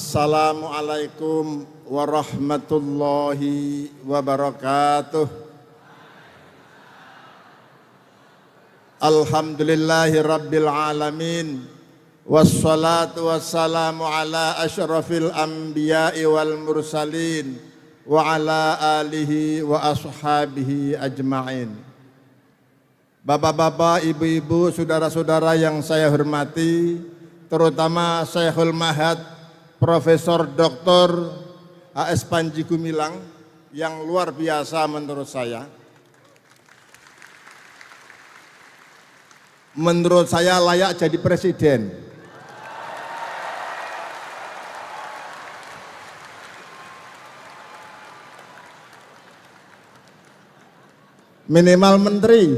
Assalamualaikum warahmatullahi wabarakatuh. Alhamdulillahi rabbil alamin. Wassalatu wassalamu ala asyrafil anbiya'i wal mursalin wa ala alihi wa ashabihi ajma'in. Bapak-bapak, ibu-ibu, saudara-saudara yang saya hormati, terutama Syekhul Mahad Profesor Dr. A.S. Panji Gumilang yang luar biasa menurut saya. Menurut saya layak jadi presiden. Minimal menteri.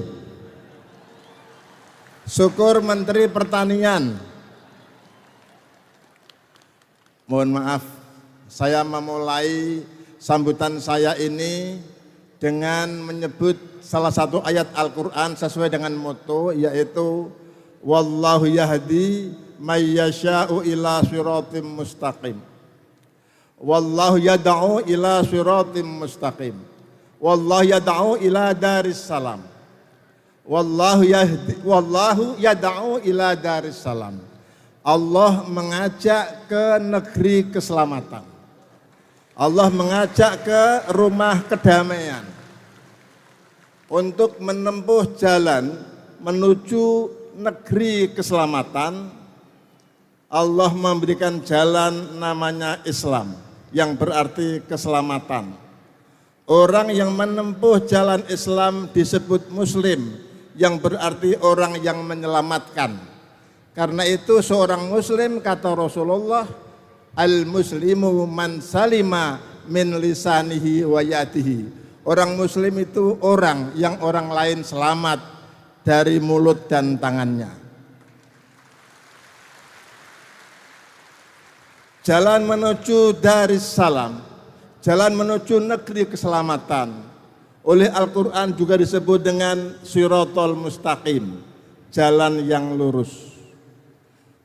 Syukur Menteri Pertanian. Mohon maaf, saya memulai sambutan saya ini dengan menyebut salah satu ayat Al-Quran sesuai dengan motto, yaitu Wallahu yahdi may yasha'u ila siratim mustaqim. Wallahu yad'u ila siratim mustaqim. Wallahu yad'u ila daris salam. Wallahu yad'u ila daris salam. Allah mengajak ke negeri keselamatan. Allah mengajak ke rumah kedamaian. Untuk menempuh jalan menuju negeri keselamatan, Allah memberikan jalan namanya Islam, yang berarti keselamatan. Orang yang menempuh jalan Islam disebut Muslim, yang berarti orang yang menyelamatkan. Karena itu seorang Muslim, kata Rasulullah, al-muslimu man salima min lisanihi wa yadihi. Orang Muslim itu orang yang orang lain selamat dari mulut dan tangannya. Jalan menuju Daris Salam, jalan menuju negeri keselamatan, oleh Al-Quran juga disebut dengan Siratal Mustaqim, jalan yang lurus.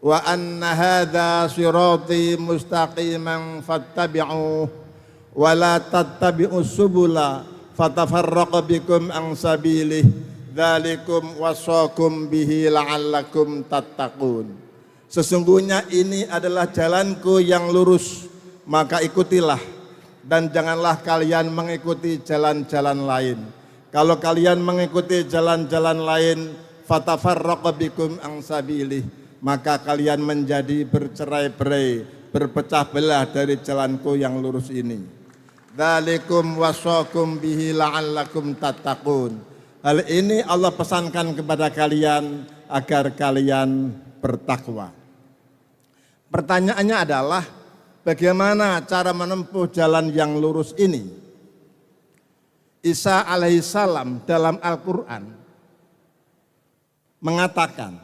Wa anna hadza sirati mustaqiman fattabi'uh wa la tattabi'us subula fatafarraqa bikum an sabilih dzalikum wasaqum bihi la'allakum tattaqun. Sesungguhnya ini adalah jalanku yang lurus, maka ikutilah dan janganlah kalian mengikuti jalan-jalan lain. Kalau kalian mengikuti jalan-jalan lain, fatafarraqa bikum an sabilih, maka kalian menjadi bercerai-berai, berpecah belah dari jalanku yang lurus ini. Dzalikum wasaqum bihi la'allakum tattaqun. Hal ini Allah pesankan kepada kalian agar kalian bertakwa. Pertanyaannya adalah, bagaimana cara menempuh jalan yang lurus ini? Isa alaihissalam dalam Al-Quran mengatakan,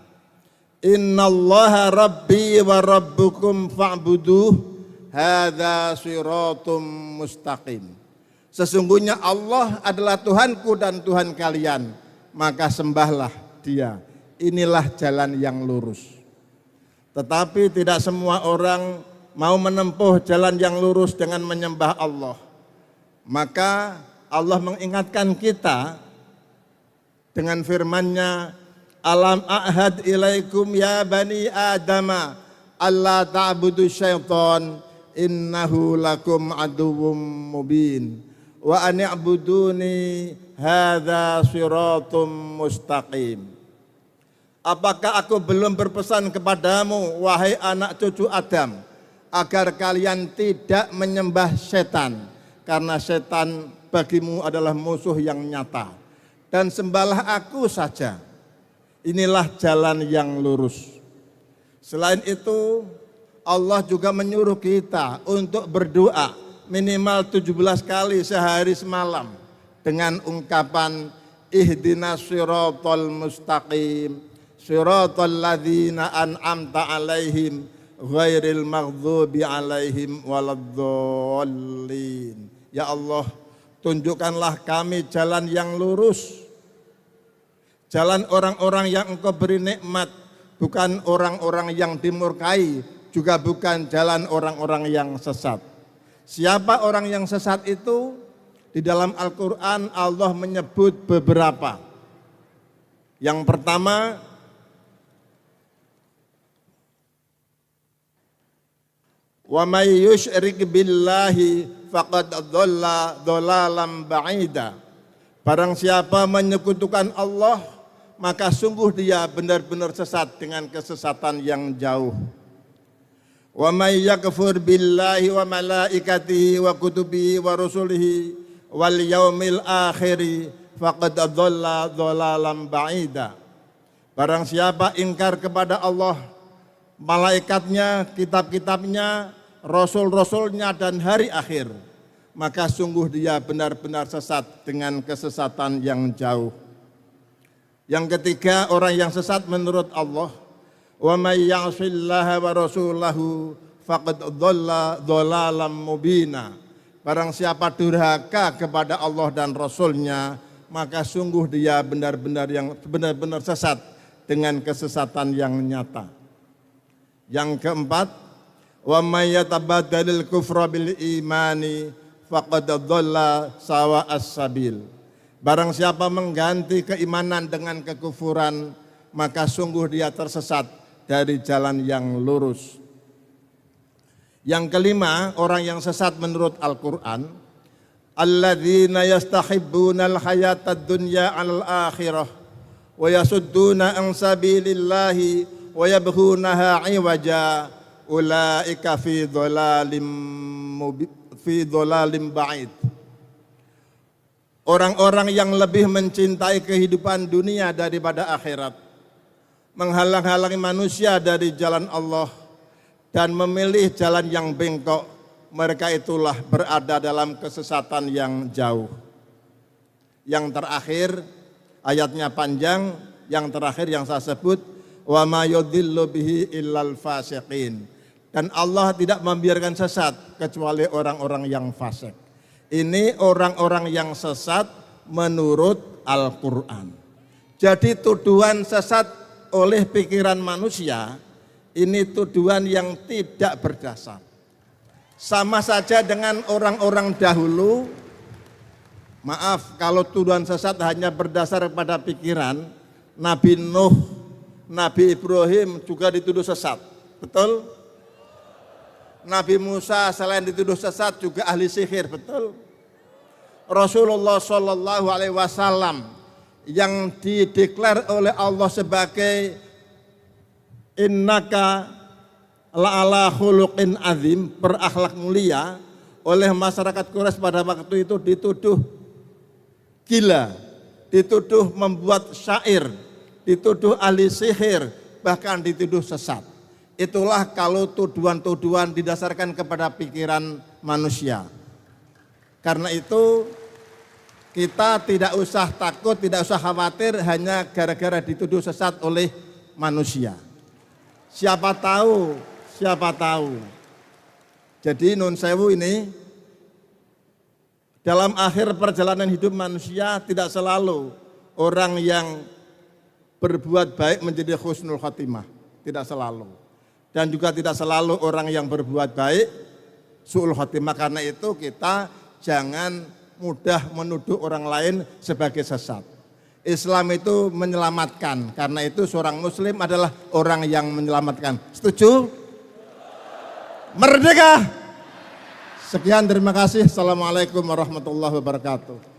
Innallaha rabbi wa rabbukum fa'buduh hadza siratum mustaqim. Sesungguhnya Allah adalah Tuhanku dan Tuhan kalian, maka sembahlah Dia. Inilah jalan yang lurus. Tetapi tidak semua orang mau menempuh jalan yang lurus dengan menyembah Allah. Maka Allah mengingatkan kita dengan firman-Nya, Alam a'had ilaikum ya bani adama alla ta'budu syaitan innahu lakum aduwwum mubin wa ani'buduni hadza siratum mustaqim. Apakah aku belum berpesan kepadamu, wahai anak cucu Adam, agar kalian tidak menyembah setan, karena setan bagimu adalah musuh yang nyata, dan sembahlah aku saja. Inilah jalan yang lurus. Selain itu, Allah juga menyuruh kita untuk berdoa minimal 17 kali sehari semalam dengan ungkapan ihdinas siratal mustaqim siratal ladzina an'amta alaihim ghairil maghdubi alaihim waladdallin. Ya Allah, tunjukkanlah kami jalan yang lurus, jalan orang-orang yang Engkau beri nikmat, bukan orang-orang yang dimurkai, juga bukan jalan orang-orang yang sesat. Siapa orang yang sesat itu? Di dalam Al-Quran Allah menyebut beberapa. Yang pertama, wa may yusyrik billahi faqad dhalla dhalalan ba'ida. Barang siapa menyekutukan Allah, maka sungguh dia benar-benar sesat dengan kesesatan yang jauh. Wa may yakfur billahi wa malaikatihi wa kutubihi wa rusulihi wal yaumil akhiri faqad dhalla dhalalan ba'ida. Barang siapa ingkar kepada Allah, malaikatnya, kitab-kitabnya, rasul-rasulnya dan hari akhir, maka sungguh dia benar-benar sesat dengan kesesatan yang jauh. Yang ketiga, orang yang sesat menurut Allah, wa may ya'sillaha wa rasulahu faqad dhalla dhalalan mubina. Barang siapa durhaka kepada Allah dan Rasulnya, maka sungguh dia benar-benar sesat dengan kesesatan yang nyata. Yang keempat, wa may yatabaddalil kufra bil imani faqad dhalla sawa'as sabil. Barang siapa mengganti keimanan dengan kekufuran, maka sungguh dia tersesat dari jalan yang lurus. Yang kelima, orang yang sesat menurut Al-Quran, alladzina yastahibbunal hayatad dunya 'alal akhirah wa yasudduna an sabilillahi wa yabghunaha 'iwaja ulaika fi dhalalim ba'id. Orang-orang yang lebih mencintai kehidupan dunia daripada akhirat, menghalang-halangi manusia dari jalan Allah dan memilih jalan yang bengkok, mereka itulah berada dalam kesesatan yang jauh. Yang terakhir, ayatnya panjang, yang terakhir yang saya sebut, wa ma yudhillu bihi illal fasiqin. Dan Allah tidak membiarkan sesat kecuali orang-orang yang fasik. Ini orang-orang yang sesat menurut Al-Quran. Jadi tuduhan sesat oleh pikiran manusia, ini tuduhan yang tidak berdasar. Sama saja dengan orang-orang dahulu, maaf kalau tuduhan sesat hanya berdasar pada pikiran, Nabi Nuh, Nabi Ibrahim juga dituduh sesat, betul? Nabi Musa selain dituduh sesat juga ahli sihir, betul? Rasulullah Shallallahu Alaihi Wasallam yang dideklar oleh Allah sebagai innaka la'ala khuluqin azim, berakhlak mulia, oleh masyarakat Quraisy pada waktu itu dituduh gila, dituduh membuat syair, dituduh ahli sihir, bahkan dituduh sesat. Itulah kalau tuduhan-tuduhan didasarkan kepada pikiran manusia. Karena itu kita tidak usah takut, tidak usah khawatir hanya gara-gara dituduh sesat oleh manusia. Siapa tahu. Jadi nun sewu ini dalam akhir perjalanan hidup manusia tidak selalu orang yang berbuat baik menjadi husnul khotimah, tidak selalu. Dan juga tidak selalu orang yang berbuat baik su'ul khotimah. Karena itu kita jangan mudah menuduh orang lain sebagai sesat. Islam itu menyelamatkan, karena itu seorang muslim adalah orang yang menyelamatkan. Setuju? Merdeka! Sekian, terima kasih. Assalamualaikum warahmatullahi wabarakatuh.